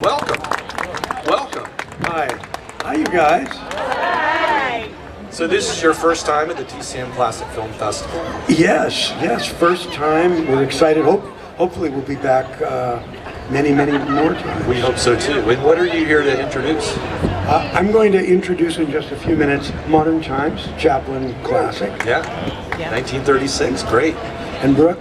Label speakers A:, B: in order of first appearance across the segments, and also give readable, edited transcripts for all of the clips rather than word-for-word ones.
A: Welcome. Welcome.
B: Hi. Hi, you guys.
C: Hi.
A: So this is your first time at the TCM Classic Film Festival?
B: Yes, first time. We're excited. Hopefully we'll be back many more times.
A: We hope so too. And what are you here to introduce?
B: I'm going to introduce in just a few minutes Modern Times, Chaplin Classic.
A: Yeah. 1936. Great.
B: And Brooke?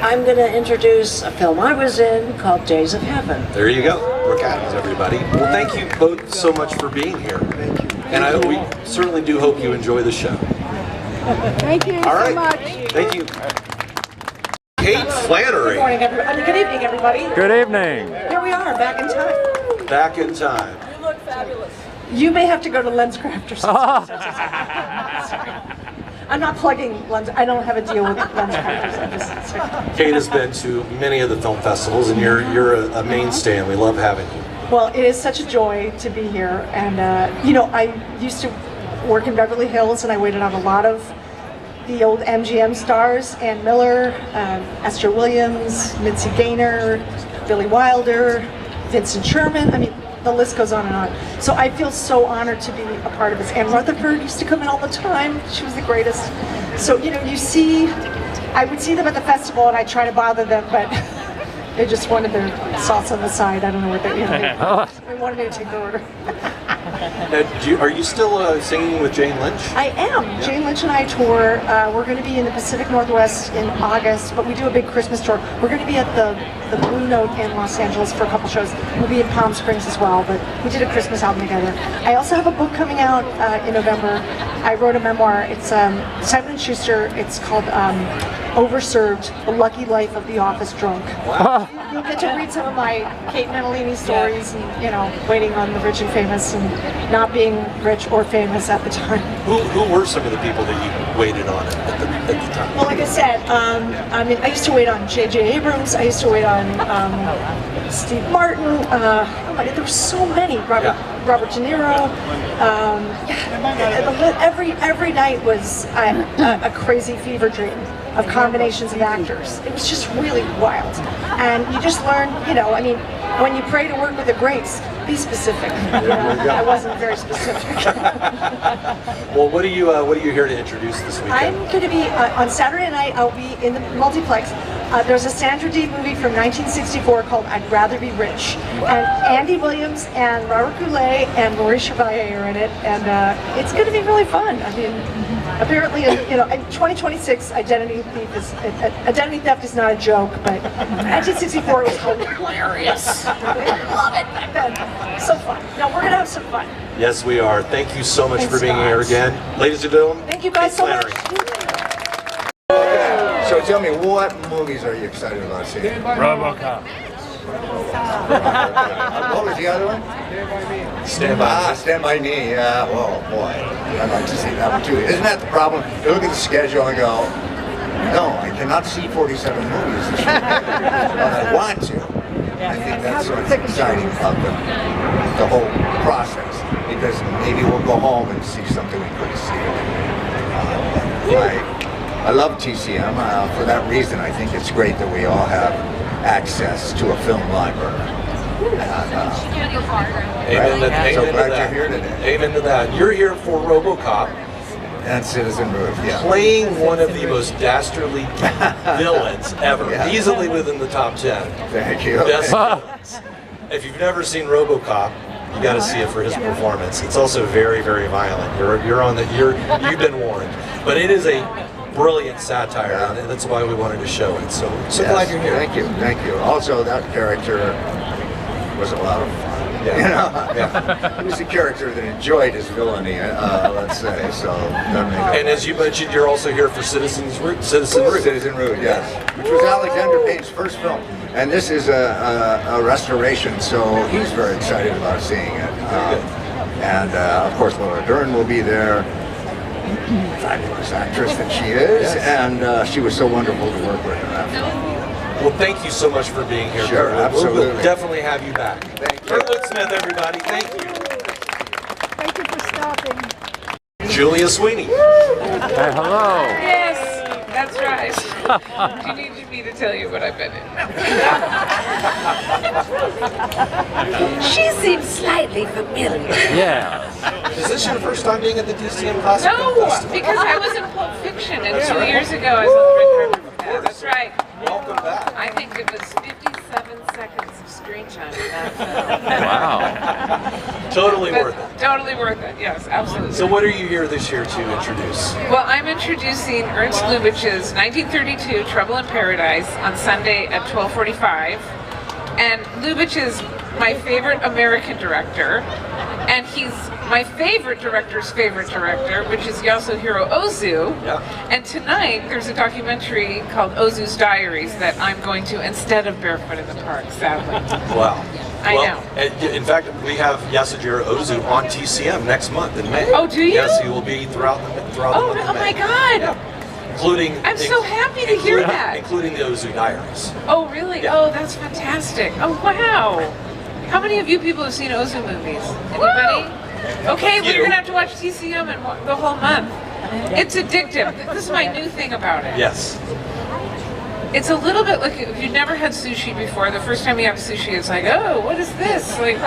C: I'm going to introduce a film I was in called Days of Heaven.
A: There you go. Brooke Adams, everybody. Well, thank you both so much for being here.
B: Thank you.
A: And we certainly do hope you enjoy the show.
D: Thank you
A: All right.
D: so much.
A: Thank you. Kate Flannery.
C: Good morning, everybody. Good evening, everybody.
E: Good evening.
C: Here we are, back in time.
A: Back in time.
C: You look fabulous. You may have to go to LensCraft or something. I'm not plugging Lens. I don't have a deal with LensCrafters.
A: Kate has been to many of the film festivals, and you're a mainstay, and we love having you.
F: Well, it is such a joy to be here, and I used to work in Beverly Hills, and I waited on a lot of the old MGM stars, Ann Muller, Esther Williams, Mitzi Gaynor, Billy Wilder, Vincent Sherman. I mean, the list goes on and on. So I feel so honored to be a part of this. Ann Rutherford used to come in all the time. She was the greatest. So, I would see them at the festival, and I try to bother them, but they just wanted their sauce on the side. I don't know what they wanted me to take the order.
A: Are you still singing with Jane Lynch?
F: I am. Yeah. Jane Lynch and I tour. We're going to be in the Pacific Northwest in August, but we do a big Christmas tour. We're going to be at the Blue Note in Los Angeles for a couple shows. We'll be in Palm Springs as well, but we did a Christmas album together. I also have a book coming out in November. I wrote a memoir. It's Simon & Schuster. It's called Overserved, The Lucky Life of the Office Drunk.
A: Wow.
F: You'll get to read some of my Kate Mentalini stories and, waiting on the rich and famous and not being rich or famous at the time.
A: Who were some of the people that you waited on at the time?
F: Well, like I said, I used to wait on J.J. Abrams. I used to wait on Steve Martin. There were so many. Robert De Niro. Every night was a crazy fever dream of combinations of actors. It was just really wild. And you just learn, when you pray to work with the greats, be specific. I wasn't very specific.
A: Well, what are you here to introduce this weekend?
F: I'm going to be, on Saturday night, I'll be in the multiplex. There's a Sandra Dee movie from 1964 called I'd Rather Be Rich. And Andy Williams and Robert Goulet and Maurice Chevalier are in it. And it's going to be really fun. I mean, apparently, in 2026, identity theft is not a joke, but 1964 was hilarious. I love it back then. So fun. Now we're gonna have some fun.
A: Yes, we are. Thank you so much
F: Thanks,
A: for being
F: guys.
A: here again, ladies and gentlemen.
F: Thank you guys so much.
G: So tell me, what movies are you excited about seeing?
E: RoboCop.
G: What was the other one?
A: Stand by.
G: Stand By Me. Yeah. Well, boy, I'd like to see that one too. Isn't that the problem? You look at the schedule and go, no, I cannot see 47 movies this week, but I want to. I think that's what's exciting about the whole process, because maybe we'll go home and see something we couldn't see. I love TCM. For that reason, I think it's great that we all have access to a film library.
A: Amen to
G: glad
A: that.
G: you're here today.
A: Amen to that. You're here for RoboCop.
G: And Citizen Ruth, yeah.
A: Playing one of the most dastardly villains ever.
G: Yeah.
A: Easily within the top 10.
G: Thank you.
A: Best villains. If you've never seen RoboCop, you got to see it for his performance. It's also very, very violent. You've been warned. But it is a brilliant satire, and that's why we wanted to show it. So glad you're here.
G: Thank you. Also, that character was a lot of fun.
A: Yeah.
G: He was a character that enjoyed his villainy, let's say. So.
A: And as you mentioned, you're also here for Citizen Ruth.
G: Citizen Ruth, yes, which was Alexander Payne's first film, and this is a restoration. So he's very excited about seeing it. And of course, Laura Dern will be there. Fabulous actress that she is, and she was so wonderful to work with in that film.
A: Well, thank you so much for being here.
G: Sure, absolutely.
A: We'll definitely have you back.
G: Thank you.
A: Kurtwood Smith, everybody. Thank you.
D: Thank you for stopping.
A: Julia Sweeney.
E: Hey, hello.
H: Yes, that's right.
E: Do you need me to tell you what I've been in?
C: She seems slightly familiar.
H: Yeah.
A: Is this your first time being at the TCM Classic Film
E: No,
A: Festival?
E: because I was in Pulp Fiction, and 2 years ago I was on the red carpet for that. That's right.
A: Welcome back.
E: I think it was 57 seconds of screen time in that film.
H: Wow.
A: Totally
E: But
A: worth it.
E: totally worth it, yes, absolutely.
A: So what are you here this year to introduce?
E: Well, I'm introducing Ernst Lubitsch's 1932 Trouble in Paradise on Sunday at 12:45. And Lubitsch is my favorite American director, and he's my favorite director's favorite director, which is Yasuhiro Ozu.
A: Yeah.
E: And tonight there's a documentary called Ozu's Diaries that I'm going to instead of Barefoot in the Park, sadly.
A: Wow.
E: I
A: well,
E: know.
A: and in fact, we have Yasujiro Ozu on TCM next month in May.
E: Oh, do you?
A: Yes, he will be throughout the month
E: Oh,
A: of
E: oh
A: May.
E: my God!
A: Yeah. Including,
E: I'm so happy to hear that.
A: Including the Ozu Diaries.
E: Oh, really?
A: Yeah.
E: Oh, that's fantastic. Oh, wow. How many of you people have seen Ozu movies? Anybody? Okay, well, you're going to have to watch TCM and the whole month. It's addictive. This is my new thing about it.
A: Yes.
E: It's a little bit like if you've never had sushi before, the first time you have sushi, it's like, oh, what is this? Like,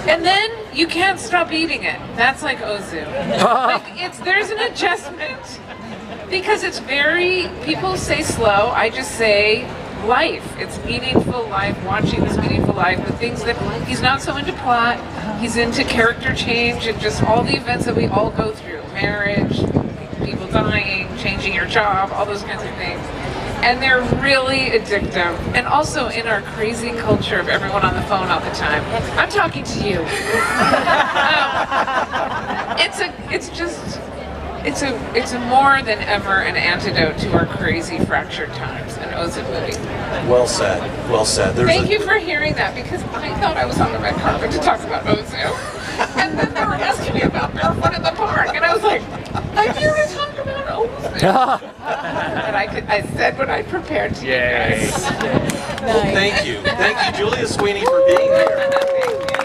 E: and then you can't stop eating it. That's like Ozu. Like, there's an adjustment. Because it's very, people say slow, I just say life. It's meaningful life, watching this meaningful life, the things that, he's not so into plot, he's into character change and just all the events that we all go through. Marriage, people dying, changing your job, all those kinds of things. And they're really addictive. And also in our crazy culture of everyone on the phone all the time. I'm talking to you. It's a more than ever an antidote to our crazy fractured times, an Ozu movie.
A: Well said. Well said.
E: Thank you for hearing that, because I thought I was on the red carpet to talk about Ozu. And then they were asking me about Barefoot in the Park, and I was like, I'm here to talk about Ozu. And I said what I prepared to you guys.
A: Well, thank you. Thank you, Julia Sweeney, for being here.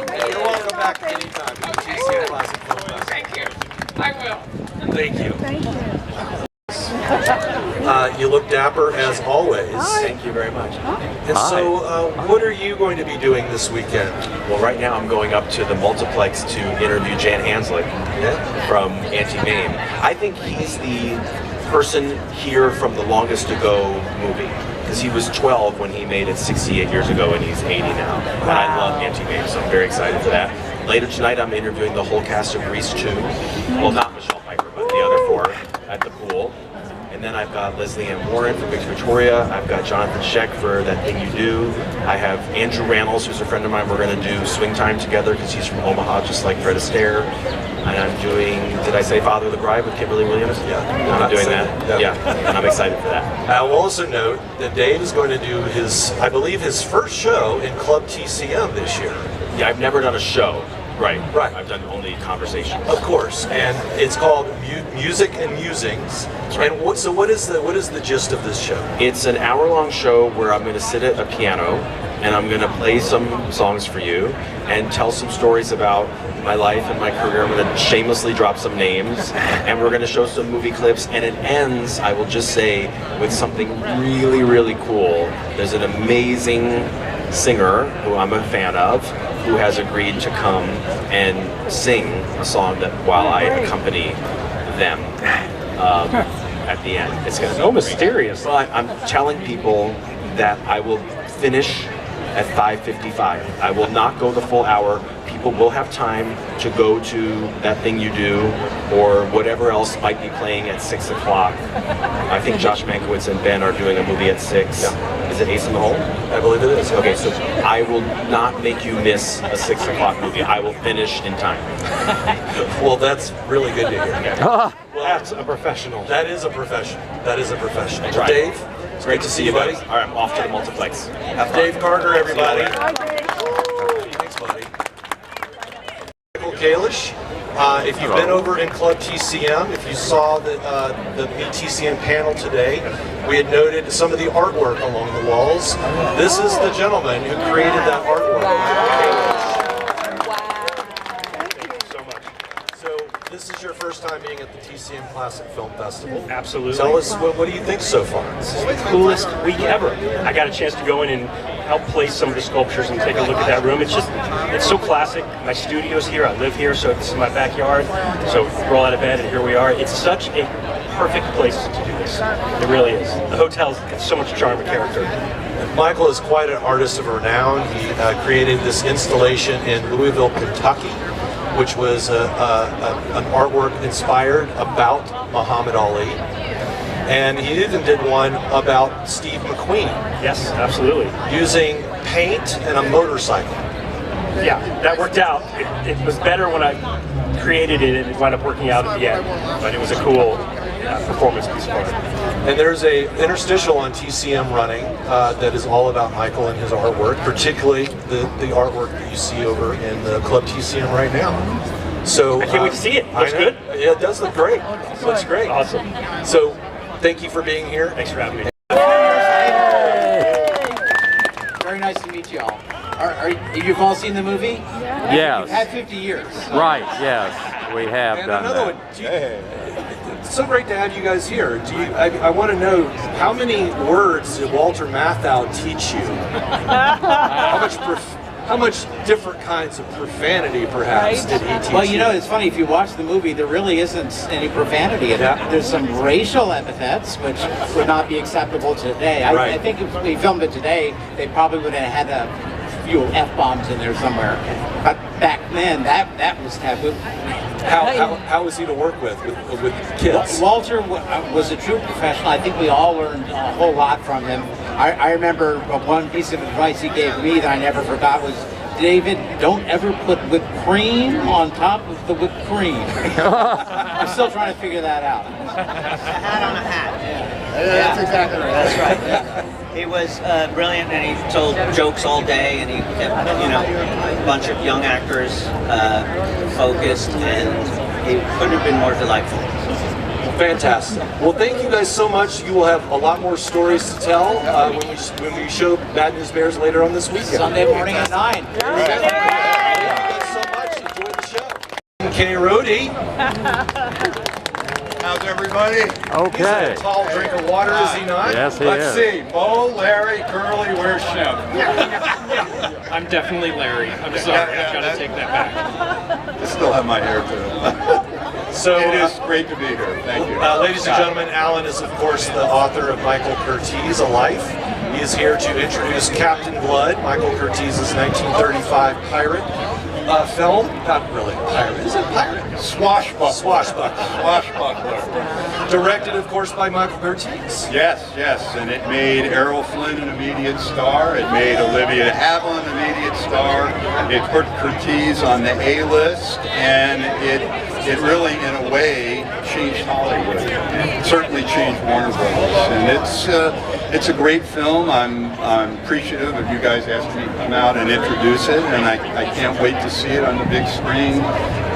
A: And you're welcome back anytime to the TCM Classic Film Festival.
E: Thank you. I will.
A: Thank you.
D: Thank you.
A: You look dapper as always.
I: Thank you very much.
A: And so, what are you going to be doing this weekend?
I: Well, right now I'm going up to the multiplex to interview Jan Hanslick from Anti-Mame. I think he's the person here from the Longest to Go movie, because he was 12 when he made it 68 years ago, and he's 80 now. And I love Anti-Mame, so I'm very excited for that. Later tonight, I'm interviewing the whole cast of Grease 2. Well, not Michelle Pfeiffer, but the other four at the pool. And then I've got Leslie Ann Warren for Big Victoria. I've got Jonathan Sheck for That Thing You Do. I have Andrew Rannells, who's a friend of mine. We're going to do Swing Time together because he's from Omaha, just like Fred Astaire. And I'm doing, did I say Father of the Bride with Kimberly Williams?
A: Yeah.
I: I'm doing that. Yeah, and I'm excited for that.
A: I will also note that Dave is going to do his, I believe, his first show in Club TCM this year.
I: Yeah, I've never done a show. Right.
A: Right.
I: I've done only conversations.
A: Of course, and it's called Music and Musings.
I: right.
A: And what is the gist of this show?
I: It's an hour-long show where I'm going to sit at a piano and I'm going to play some songs for you and tell some stories about my life and my career. I'm going to shamelessly drop some names, and we're going to show some movie clips, and it ends, I will just say, with something really, really cool. There's an amazing singer who I'm a fan of, who has agreed to come and sing a song that while I accompany them at the end. It's going to be
H: So mysterious.
I: But I'm telling people that I will finish at 5:55. I will not go the full hour. People will have time to go to That Thing You Do or whatever else might be playing at 6 o'clock. I think Josh Mankiewicz and Ben are doing a movie at 6.
A: Yeah.
I: Is it Ace in the Hole?
A: I believe it is.
I: Okay, so I will not make you miss a 6 o'clock movie. I will finish in time.
A: Well, that's really good to hear.
I: Well, that's a professional.
A: That is a professional. That is a professional.
I: Right.
A: Dave,
I: It's great to see you, buddy. All right, I'm off to the multiplex.
A: Have Dave Karger, everybody.
D: Hi, Dave.
A: Thanks, buddy. Kalish, if you've been over in Club TCM, if you saw the Meet TCM panel today, we had noted some of the artwork along the walls. This is the gentleman who created that artwork. Kalish.
D: Thank you.
A: So much. So this is your first time being at the TCM TCM Classic Film Festival.
H: Absolutely.
A: Tell us, what do you think so far?
H: This is the coolest week ever. I got a chance to go in and help place some of the sculptures and take a look at that room. It's so classic. My studio's here, I live here, so this is my backyard. So roll out of bed and here we are. It's such a perfect place to do this. It really is. The hotel's got so much charm and character.
A: Michael is quite an artist of renown. He created this installation in Louisville, Kentucky, which was an artwork inspired about Muhammad Ali. And he even did one about Steve McQueen.
H: Yes, absolutely.
A: Using paint and a motorcycle.
H: Yeah, that worked out. It was better when I created it and it wound up working out at the end. But it was a cool performance piece for it.
A: And there's a interstitial on TCM running that is all about Michael and his artwork, particularly the artwork that you see over in the Club TCM right now. So
H: I can't wait to see it. Looks good.
A: Yeah, it does look great. Looks great.
H: Awesome.
A: So thank you for being here.
H: Thanks for having me.
J: Very nice to meet you all. You've all seen the movie?
K: Yes.
J: You've had 50 years.
K: Right, yes. We have
A: And
K: done
A: another
K: that.
A: one. It's so great to have you guys here. I want to know, how many words did Walter Matthau teach you? How much different kinds of profanity, perhaps, did he teach you?
J: Well, you know, it's funny, if you watch the movie, there really isn't any profanity in it. There's some racial epithets, which would not be acceptable today. I think if we filmed it today, they probably would have had a few F-bombs in there somewhere. But back then, that was taboo.
A: How was he to work with kids?
J: Walter was a true professional. I think we all learned a whole lot from him. I remember one piece of advice he gave me that I never forgot was, David, don't ever put whipped cream on top of the whipped cream. I'm still trying to figure that out.
L: A hat on a hat.
J: Yeah.
L: That's exactly right. That's right. Yeah. He was brilliant, and he told jokes all day, and he kept, a bunch of young actors focused, and he couldn't have been more delightful.
A: Fantastic. Well, thank you guys so much. You will have a lot more stories to tell when we show Bad News Bears later on this weekend.
J: Sunday morning at 9.
A: Thank you guys so much. Enjoy the show. Kenny Rohde.
M: How's everybody?
K: Okay.
A: He's a tall drink of water, is he not?
K: Yes, he
M: Let's
K: is.
M: see. Bo, Larry, Curly, where's Shep?
H: I'm definitely Larry. I'm sorry. I've got to take that back.
M: I still have my hair too.
A: So
M: it is great to be here. Thank you.
A: Ladies and gentlemen, Alan is, of course, the author of Michael Curtiz, A Life. He is here to introduce Captain Blood, Michael Curtiz's 1935 pirate film. Not really pirate. Is it pirate?
M: Swashbuckler.
A: Swashbuckler. Directed, of course, by Michael Curtiz.
M: Yes, and it made Errol Flynn an immediate star. It made Olivia de Havilland an immediate star. It put Curtiz on the A-list, and it really, in a way, changed Hollywood. It certainly changed Warner Brothers, and it's a great film. I'm appreciative of you guys asking me to come out and introduce it, and I can't wait to see it on the big screen.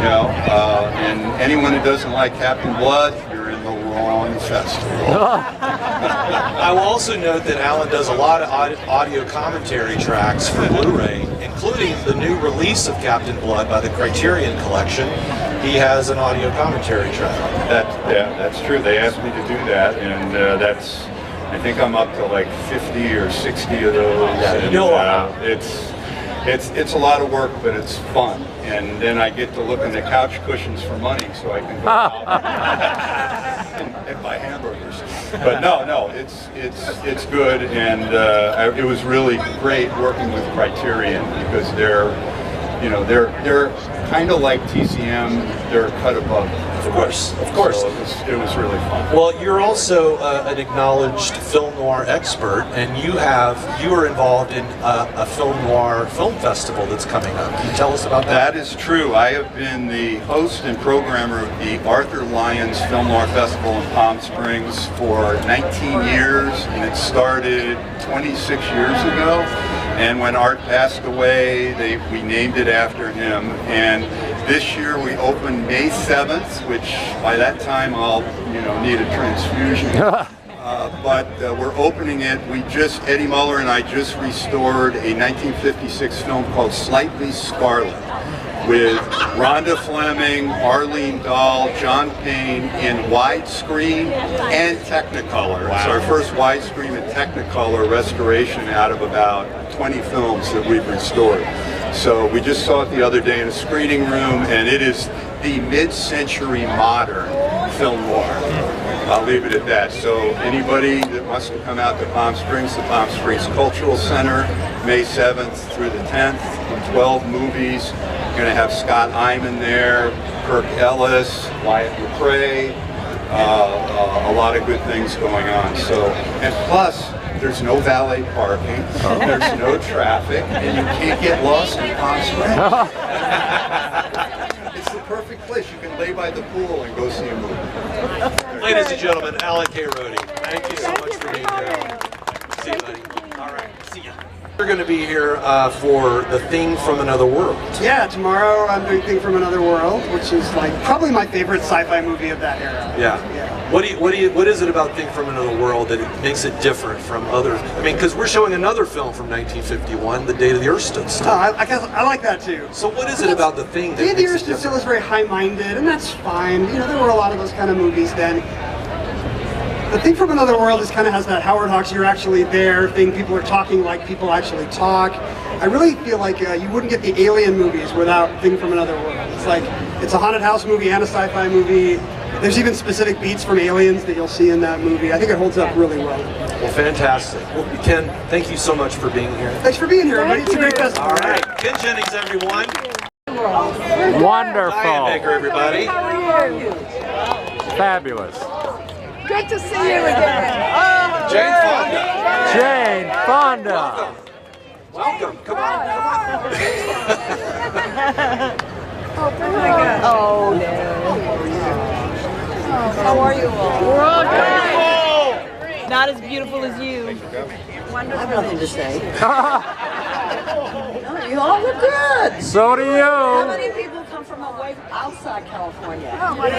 M: And anyone who doesn't like Captain Blood, you're in the wrong festival.
A: I will also note that Alan does a lot of audio commentary tracks for Blu-ray, including the new release of Captain Blood by the Criterion Collection. He has an audio commentary track.
M: That's true. They asked me to do that, and I think I'm up to like 50 or 60 of those.
A: Yeah,
M: it's a lot of work, but it's fun. And then I get to look in the couch cushions for money, so I can go out and buy hamburgers. But no, it's good, and it was really great working with Criterion because they're kind of like TCM. They're cut above.
A: Of course.
M: So it was really fun.
A: Well, you're also an acknowledged film noir expert, and you are involved in a film noir film festival that's coming up. Can you tell us about that?
M: That is true. I have been the host and programmer of the Arthur Lyons Film Noir Festival in Palm Springs for 19 years, and it started 26 years ago. And when Art passed away, we named it after him. And this year we opened May 7th, which by that time I'll need a transfusion. But we're opening it. Eddie Muller and I just restored a 1956 film called Slightly Scarlet. with Rhonda Fleming, Arlene Dahl, John Payne in widescreen and Technicolor. It's our first widescreen and Technicolor restoration out of about 20 films that we've restored. So we just saw it the other day in a screening room, and it is the mid-century modern film noir. I'll leave it at that. So anybody that wants to come out to Palm Springs, the Palm Springs Cultural Center, May 7th through the 10th, 12 movies. You're going to have Scott Iman there, Kirk Ellis, Wyatt McCrae, a lot of good things going on. So, and plus, there's no valet parking, there's no traffic, and you can't get lost in Palm Springs. It's the perfect place. You can lay by the pool and go see a movie.
A: Ladies and gentlemen, Alan K. Rhodey, thank you so much for being here. See you, buddy. All right, see ya. We're going to be here for The Thing from Another World.
B: Yeah, tomorrow I'm doing Thing from Another World, which is like probably my favorite sci-fi movie of that era.
A: Yeah. What is it about Thing from Another World that it makes it different from others? I mean, because we're showing another film from 1951, The Day the Earth Stood Still.
B: I like that too.
A: So what is it about The Thing that
B: Day
A: makes
B: the Earth
A: it
B: Stood
A: different?
B: Still is very high-minded, and that's fine. You know, there were a lot of those kind of movies then. The Thing from Another World is kind of has that Howard Hawks, you're actually there thing. People are talking like people actually talk. I really feel like you wouldn't get the Alien movies without Thing from Another World. It's like, it's a haunted house movie and a sci-fi movie. There's even specific beats from Aliens that you'll see in that movie. I think it holds up really well.
A: Well, fantastic. Well, Ken, thank you so much for being here.
B: Thanks for being here, everybody. It's a great festival.
A: All right, Ken Jennings, everyone.
K: Wonderful.
A: Diane Baker, everybody.
D: How are you?
K: Fabulous.
D: Good to see you again. Oh,
A: Jane Fonda.
K: Jane Fonda.
A: Welcome. Come on.
D: Oh, no. How are you all? We're all good. Not as beautiful as you.
C: I have nothing to say. No, you all look good.
K: So do you.
C: How many people come from away outside California?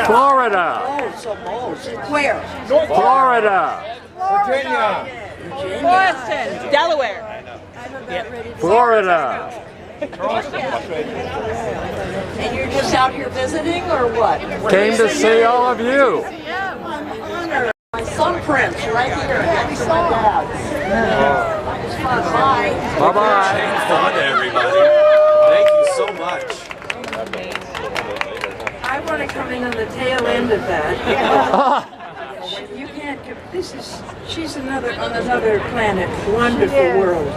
K: Florida.
C: Oh, so most. Where?
K: Florida.
D: Virginia. Boston. Delaware.
K: Florida.
C: And you're just out here visiting, or what?
K: Came to see all of you.
C: My son Prince, right here, next to my dad's. Bye.
K: Bye-bye.
A: Jane Fonda, everybody. Thank you so much.
N: I want to come in on the tail end of that. You can't. She's on another planet, wonderful world,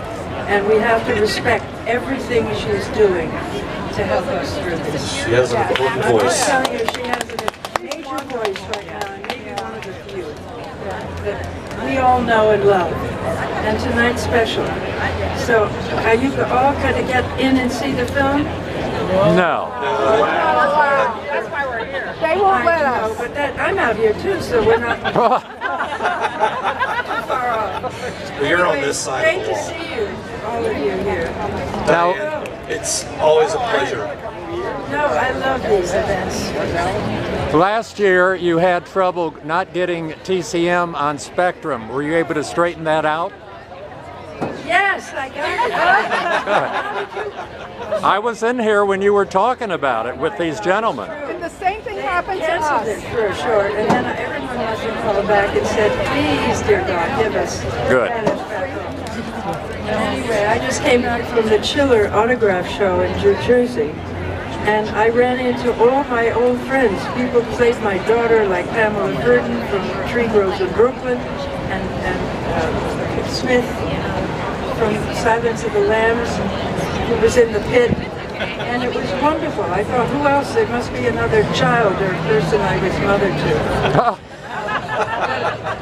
N: and we have to respect everything she's doing to help us through this.
A: She has an important
N: I'm
A: voice.
N: telling you, she has a major voice right now, and maybe one of the few that we all know and love. And tonight's special. So, are you all going to get in and see the film?
K: No.
D: That's why we're here. They won't let us.
N: But I'm out here too, so we're not too far off.
A: Well, you're on this side
N: Great
A: of the
N: to
A: wall.
N: see you, all of you here.
A: Diane, it's always a pleasure.
N: No, I love these events.
K: Last year you had trouble not getting TCM on Spectrum. Were you able to straighten that out?
N: Yes, I got it.
K: I was in here when you were talking about it with these gentlemen.
D: And the same thing happened to
N: Canceled
D: us.
N: it for a short, and then everyone must have called back and said, please, dear God, give us
K: Good.
N: that back. Anyway, I just came back from the Chiller autograph show in New Jersey, and I ran into all my old friends. People played my daughter, like Pamela Verdon from Tree Groves in Brooklyn, and Smith from Silence of the Lambs, who was in the pit, and it was wonderful. I thought, who else? There must be another child or person I was mother to.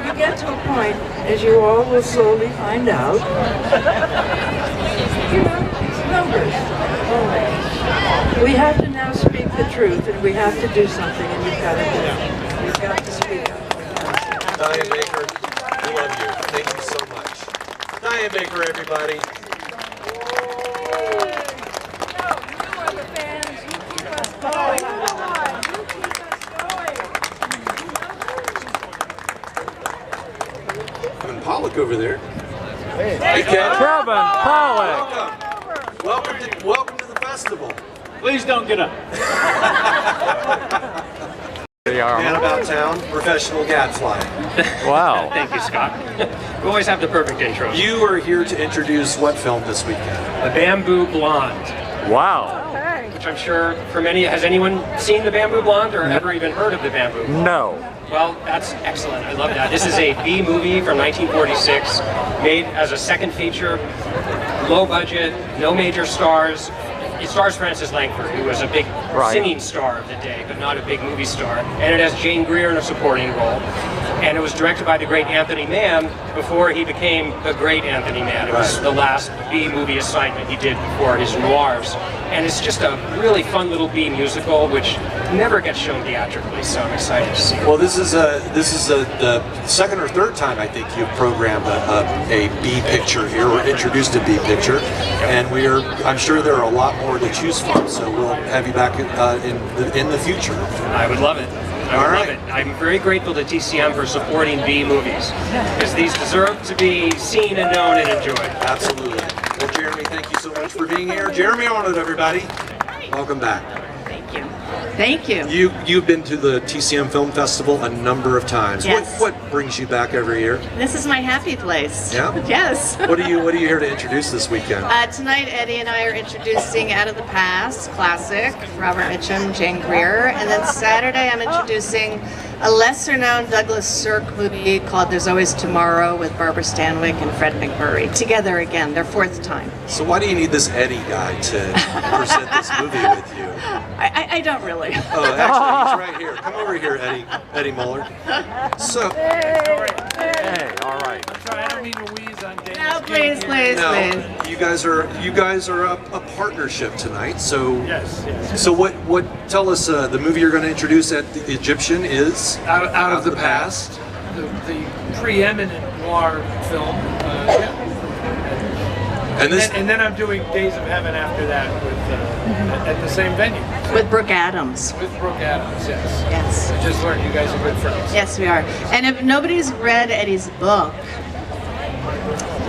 N: You get to a point, as you all will slowly find out, you know, it's numbers. We have to now speak the truth, and we have to do something, and you've got to do it. You've got to speak up.
A: Diane Baker, we love you. Thank you so much. Diane Baker, everybody. Kevin Pollock over there. Hey, Kevin.
K: Kevin Pollock.
A: Welcome to the festival.
H: Please don't get up.
A: Man about town, professional gadfly.
K: Wow.
H: Thank you, Scott. We always have the perfect intro.
A: You are here to introduce what film this weekend?
H: The Bamboo Blonde.
K: Wow.
H: Which I'm sure for many, has anyone seen The Bamboo Blonde or ever even heard of The Bamboo Blonde?
K: No.
H: Well, that's excellent. I love that. This is a B movie from 1946, made as a second feature, low budget, no major stars. It stars Francis Langford, who was a big singing star of the day, but not a big movie star. And it has Jane Greer in a supporting role. And it was directed by the great Anthony Mann before he became the great Anthony Mann. It was the last B movie assignment he did before his noirs. And it's just a really fun little B musical, which never gets shown theatrically, so I'm excited to see it.
A: Well, this is the second or third time I think you've programmed a B picture here, or introduced a B picture, and I'm sure there are a lot more to choose from. So we'll have you back in the future.
H: I would love it. I would love it. I'm very grateful to TCM for supporting B movies, because these deserve to be seen and known and enjoyed.
A: Absolutely. Well, Jeremy, thank you so much for being here. Jeremy Arnold, everybody. Welcome back.
O: Thank you. Thank you.
A: You've been to the TCM Film Festival a number of times.
O: Yes.
A: What brings you back every year?
O: This is my happy place.
A: Yeah?
O: Yes.
A: What are you here to introduce this weekend?
O: Tonight, Eddie and I are introducing Out of the Past, classic, Robert Mitchum, Jane Greer, and then Saturday I'm introducing a lesser-known Douglas Sirk movie called There's Always Tomorrow with Barbara Stanwyck and Fred McMurray. Together again, their fourth time.
A: So why do you need this Eddie guy to present this movie with you?
O: I don't really.
A: Oh, actually, he's right here. Come over here, Eddie Muller. So.
K: Hey, all right.
P: I'm sorry, I don't mean to wheeze on Dana's.
O: No, please.
A: You guys are a partnership tonight. So.
P: Yes.
A: So what? Tell us the movie you're going to introduce at the Egyptian is
P: Out of the Past. The preeminent noir film. And then I'm doing Days of Heaven after that at the same venue.
O: With Brooke Adams.
P: With Brooke Adams, yes.
O: Yes.
P: I just learned you guys are good friends.
O: Yes, we are. And if nobody's read Eddie's book,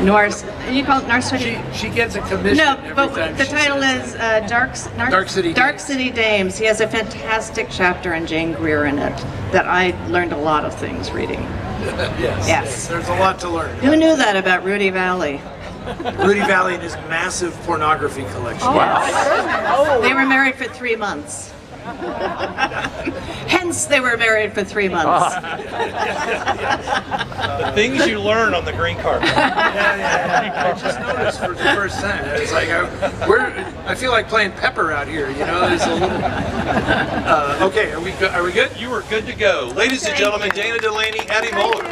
O: Noir, you call it Noir City?
P: She gets a commission.
O: No,
P: every
O: but
P: time
O: the
P: she
O: title
P: says
O: is
P: Dark City
O: Dames. He has a fantastic chapter in Jane Greer in it that I learned a lot of things reading.
P: Yes. There's a lot to learn.
O: Who knew that about Rudy Valley?
P: Rudy Valley and his massive pornography collection.
O: Wow. They were married for 3 months. Hence, they were married for 3 months.
A: The things you learn on the green carpet.
P: I just noticed for the first time. It's like I feel like playing Pepper out here. You know, there's a little. Okay, are we good?
A: You are good to go, ladies and gentlemen. Dana Delaney, Eddie Muller.